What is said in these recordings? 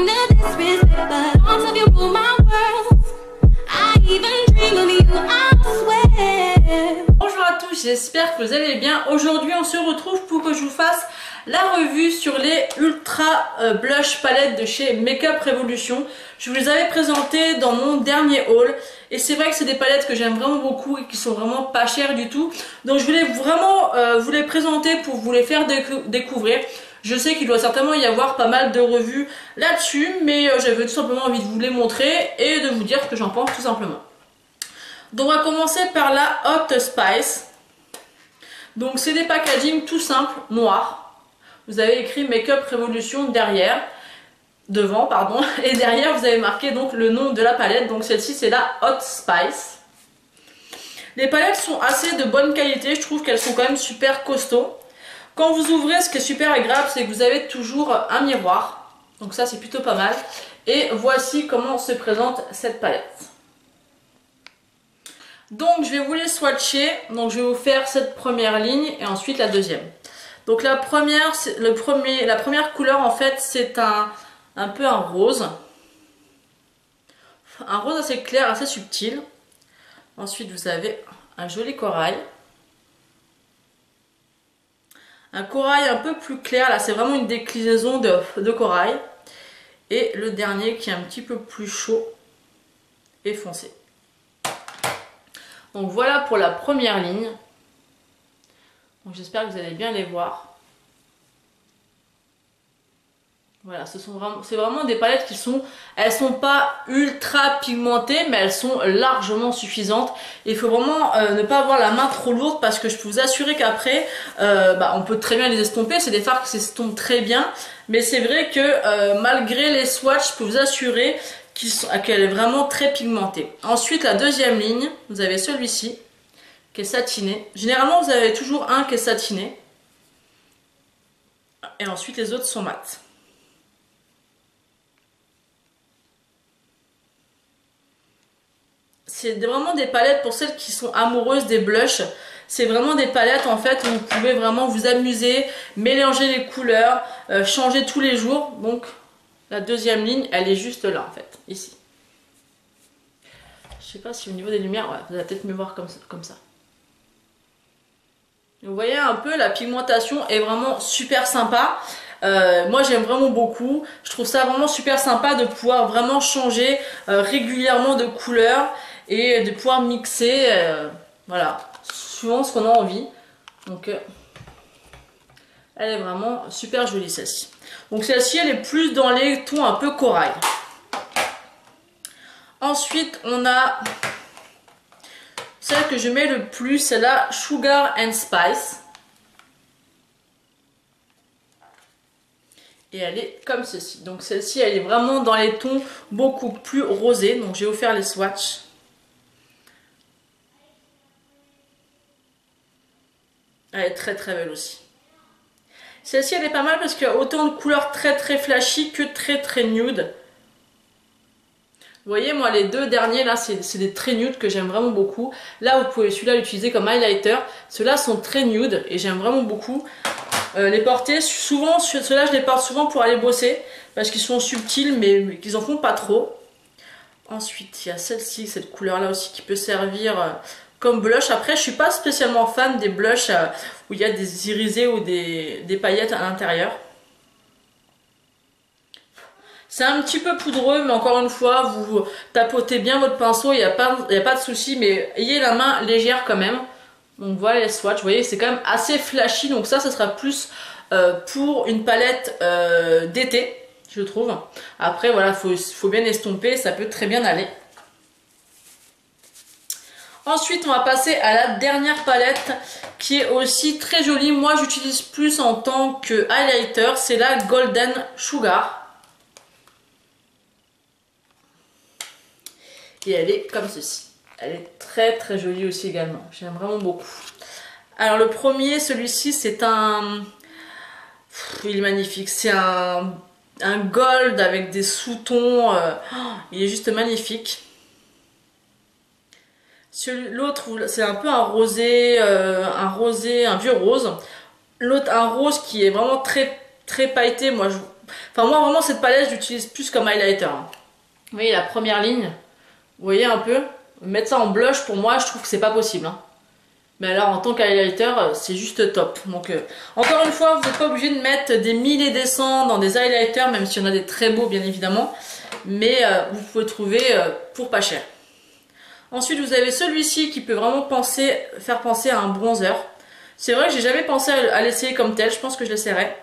to disrespect, but thoughts of you rule my world. I even dream of you, I swear. Bonjour à tous, j'espère que vous allez bien. Aujourd'hui on se retrouve pour que je vous fasse la revue sur les Ultra Blush palettes de chez Makeup Revolution. Je vous les avais présentées dans mon dernier haul et c'est vrai que c'est des palettes que j'aime vraiment beaucoup et qui sont vraiment pas chères du tout. Donc je voulais vraiment vous les présenter pour vous les faire découvrir. Je sais qu'il doit certainement y avoir pas mal de revues là-dessus, mais j'avais tout simplement envie de vous les montrer et de vous dire ce que j'en pense tout simplement. Donc on va commencer par la Hot Spice. Donc c'est des packaging tout simples, noirs. Vous avez écrit Makeup Revolution derrière, devant pardon, et derrière vous avez marqué donc le nom de la palette. Donc celle-ci c'est la Hot Spice. Les palettes sont assez de bonne qualité, je trouve qu'elles sont quand même super costauds. Quand vous ouvrez, ce qui est super agréable, c'est que vous avez toujours un miroir. Donc ça c'est plutôt pas mal. Et voici comment se présente cette palette. Donc je vais vous les swatcher. Donc je vais vous faire cette première ligne et ensuite la deuxième. Donc la première couleur en fait c'est un peu un rose. Un rose assez clair, assez subtil. Ensuite vous avez un joli corail. Un corail un peu plus clair, là c'est vraiment une déclinaison de corail. Et le dernier qui est un petit peu plus chaud et foncé. Donc voilà pour la première ligne. Donc j'espère que vous allez bien les voir. Voilà, c'est vraiment des palettes qui elles sont pas ultra pigmentées, mais elles sont largement suffisantes. Il faut vraiment ne pas avoir la main trop lourde parce que je peux vous assurer qu'après, on peut très bien les estomper. C'est des fards qui s'estompent très bien, mais c'est vrai que malgré les swatchs, je peux vous assurer qu'elle est vraiment très pigmentée. Ensuite, la deuxième ligne, vous avez celui-ci qui est satiné. Généralement, vous avez toujours un qui est satiné. Et ensuite, les autres sont mat. C'est vraiment des palettes pour celles qui sont amoureuses des blushs. C'est vraiment des palettes en fait où vous pouvez vraiment vous amuser, mélanger les couleurs, changer tous les jours. Donc la deuxième ligne, elle est juste là en fait, ici. Je sais pas si au niveau des lumières, ouais, vous allez peut-être me voir comme ça. Vous voyez un peu, la pigmentation est vraiment super sympa. Moi j'aime vraiment beaucoup. Je trouve ça vraiment super sympa de pouvoir vraiment changer régulièrement de couleur et de pouvoir mixer, voilà, suivant ce qu'on a envie. Donc elle est vraiment super jolie celle-ci. Donc celle-ci elle est plus dans les tons un peu corail. Ensuite on a celle que je mets le plus, c'est la Sugar and Spice. Et elle est comme ceci. Donc celle-ci elle est vraiment dans les tons beaucoup plus rosés. Donc je vais vous faire les swatchs. Elle est très très belle aussi. Celle-ci elle est pas mal parce qu'il y a autant de couleurs très très flashy que très très nude. Vous voyez, moi les deux derniers là c'est des très nude que j'aime vraiment beaucoup. Là vous pouvez celui-là l'utiliser comme highlighter. Ceux-là sont très nude et j'aime vraiment beaucoup les porter. Souvent ceux-là je les porte souvent pour aller bosser parce qu'ils sont subtils mais qu'ils en font pas trop. Ensuite il y a celle-ci, cette couleur là aussi qui peut servir comme blush. Après je suis pas spécialement fan des blushs où il y a des irisés ou des paillettes à l'intérieur. C'est un petit peu poudreux, mais encore une fois, vous tapotez bien votre pinceau, il n'y a pas de souci, mais ayez la main légère quand même. Donc voilà les swatchs, vous voyez, c'est quand même assez flashy, donc ça sera plus pour une palette d'été, je trouve. Après, voilà, faut bien estomper, ça peut très bien aller. Ensuite, on va passer à la dernière palette qui est aussi très jolie. Moi, j'utilise plus en tant que highlighter, c'est la Golden Sugar. Et elle est comme ceci. Elle est très très jolie aussi également. J'aime vraiment beaucoup. Alors le premier, celui-ci, c'est un... il est magnifique. C'est un gold avec des sous-tons. Il est juste magnifique. L'autre, c'est un peu un rosé, un vieux rose. L'autre, un rose qui est vraiment très très pailleté. Moi, Enfin moi vraiment cette palette je l'utilise plus comme highlighter. Vous voyez la première ligne, vous voyez un peu, mettre ça en blush pour moi je trouve que c'est pas possible. Hein. Mais alors en tant qu'highlighter c'est juste top. Donc encore une fois vous n'êtes pas obligé de mettre des 1000 et des cents dans des highlighters, même s'il y en a des très beaux bien évidemment. Mais vous pouvez trouver pour pas cher. Ensuite vous avez celui-ci qui peut vraiment faire penser à un bronzer. C'est vrai que j'ai jamais pensé à l'essayer comme tel, je pense que je l'essaierai.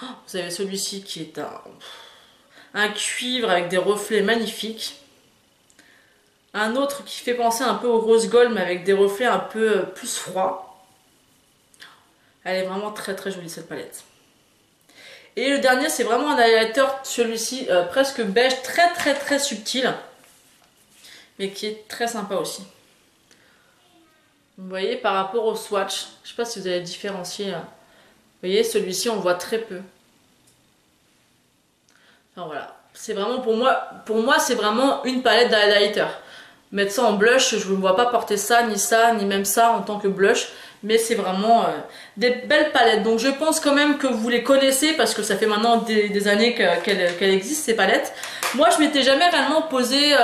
Vous avez celui-ci qui est un cuivre avec des reflets magnifiques. Un autre qui fait penser un peu au rose gold mais avec des reflets un peu plus froids. Elle est vraiment très très jolie cette palette. Et le dernier c'est vraiment un highlighter, celui-ci presque beige, très très très subtil. Mais qui est très sympa aussi. Vous voyez par rapport au swatch, je ne sais pas si vous allez différencier. Vous voyez celui-ci on le voit très peu. Enfin voilà, c'est vraiment pour moi c'est vraiment une palette d'highlighter. Mettre ça en blush, je ne me vois pas porter ça, ni même ça en tant que blush. Mais c'est vraiment des belles palettes. Donc je pense quand même que vous les connaissez parce que ça fait maintenant des années qu'elles existent ces palettes. Moi je m'étais jamais réellement posé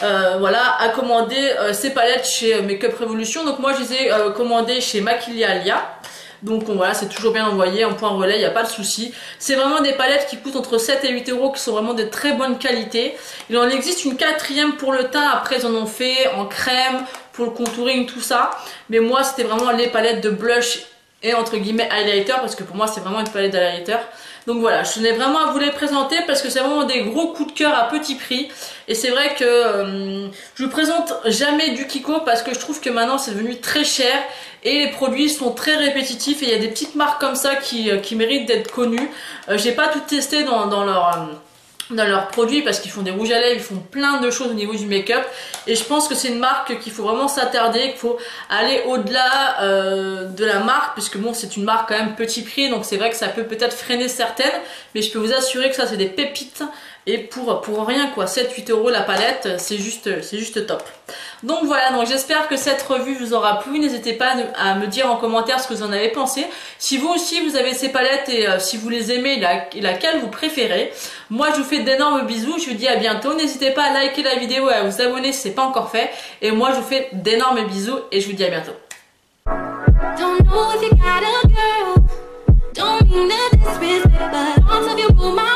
voilà, à commander ces palettes chez Makeup Revolution. Donc moi je les ai commandées chez Maquilia Alia. Donc voilà, c'est toujours bien envoyé en point relais, il n'y a pas de souci. C'est vraiment des palettes qui coûtent entre 7 et 8 euros, qui sont vraiment de très bonne qualité. Il en existe une quatrième pour le teint, après ils en ont fait en crème, pour le contouring, tout ça. Mais moi c'était vraiment les palettes de blush et entre guillemets highlighter, parce que pour moi c'est vraiment une palette d'highlighter. Donc voilà, je tenais vraiment à vous les présenter parce que c'est vraiment des gros coups de cœur à petit prix. Et c'est vrai que je vous présente jamais du Kiko parce que je trouve que maintenant c'est devenu très cher. Et les produits sont très répétitifs et il y a des petites marques comme ça qui méritent d'être connues. J'ai pas tout testé dans leurs produits parce qu'ils font des rouges à lèvres, ils font plein de choses au niveau du make-up. Et je pense que c'est une marque qu'il faut vraiment s'attarder, qu'il faut aller au-delà de la marque, puisque bon c'est une marque quand même petit prix, donc c'est vrai que ça peut peut-être freiner certaines, mais je peux vous assurer que ça c'est des pépites. Et pour rien quoi, 7-8 euros la palette, c'est juste top. Donc voilà, donc j'espère que cette revue vous aura plu. N'hésitez pas à me dire en commentaire ce que vous en avez pensé. Si vous aussi vous avez ces palettes et si vous les aimez, laquelle vous préférez. Moi je vous fais d'énormes bisous, je vous dis à bientôt. N'hésitez pas à liker la vidéo et à vous abonner si ce n'est pas encore fait. Et moi je vous fais d'énormes bisous et je vous dis à bientôt. Don't know if you got a girl, don't mean to disrespect, but I'll tell you my